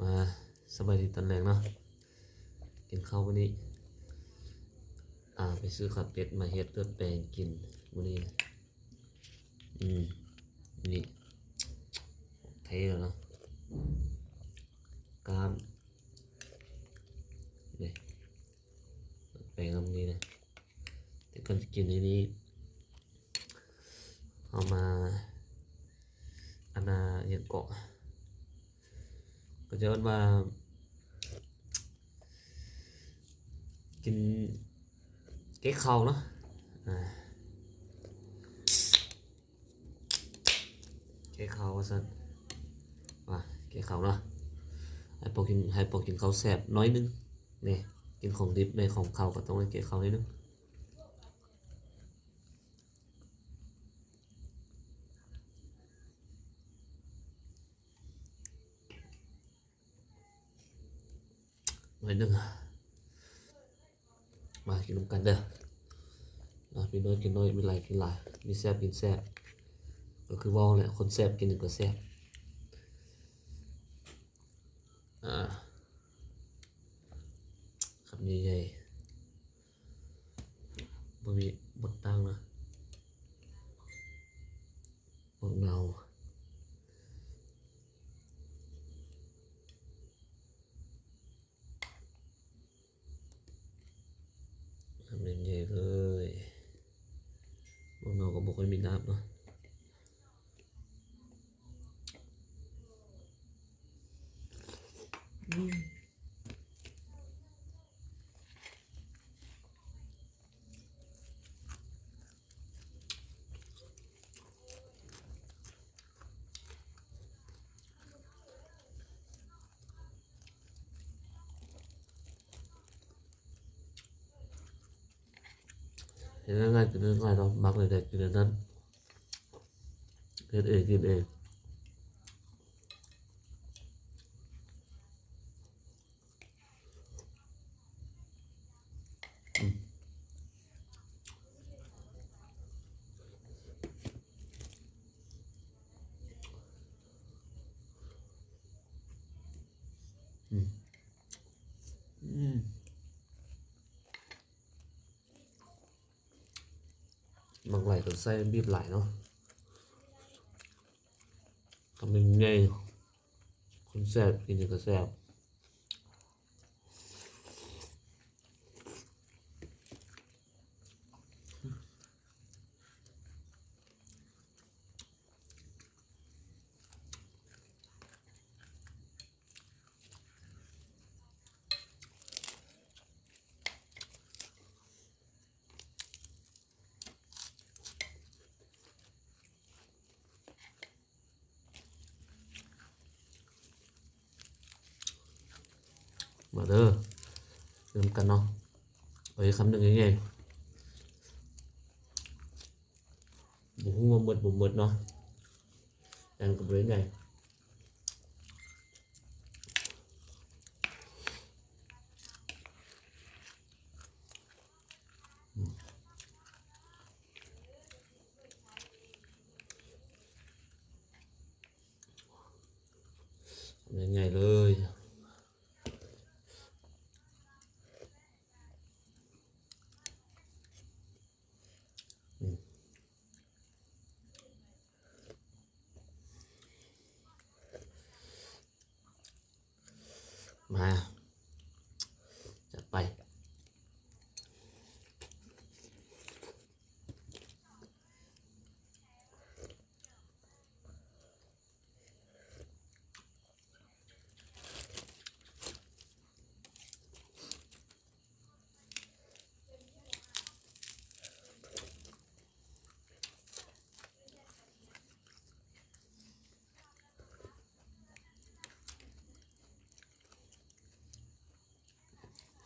มาสบายดีตอนแรกเนาะกินข้าววันนี้ไปซื้อข้าวเป็ดมาเฮ็ดเลือดแปลงกินวันนี้นี่เท่แล้วเนาะกล้ามนี่แปลงตรงนี้นะแต่ก่อนจะกินในนี้เอามาเห็ดเกาะก็จะว่ากินเก๊กข้าวเนาะเก๊กข้าวว่าซั่นว่าเก๊กข้าวเนาะให้พอกินข้าวแซ่บน้อยนึงนี่กินของดิบในของข้าวก็ต้องให้เก๊กข้าวนิดนึงน้อยนึงมากินนมกันเด้อพี่น้อยกินน้อยมีหลายกินหลายมีแซ่บกินแซ่บก็คือว่าแหละคนแซ่บกินหนึ่งก็แซ่บครับใหญ่ๆบ่มีบดตั้งนะบดเงาทำใหญ่ๆเลยบดเงาก็บ่ค่อยมีน้ำเนาะเห็นง่ายๆกินง่ายๆเนาะมักเลยแต่กินนั้นเฮ็ดเองกินเองบางไหลก็ใส่บีบไหลเนาะทำเป็นไงคนแซ่บกินก็แซ่บมาเด้อเริ่มกันเนาะคำหนึ่งยังไงบุ้งมาหมดเนาะยังกับเรื่องไงยังไงเลยมาจัดไป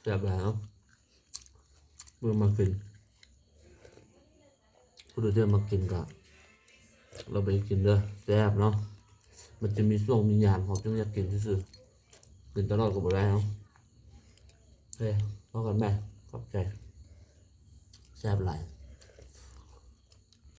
แซ่บแล้วเมื่อมากินผู้เดินมากินกับเราไปกินเด้อแซ่บเนาะมันจะมีช่วงมียามของจังอยากกินที่สุดกินตลอดก็บ่ได้เนาะเฮ้ยพอกันแม่ขอบใจแซ่บหลาย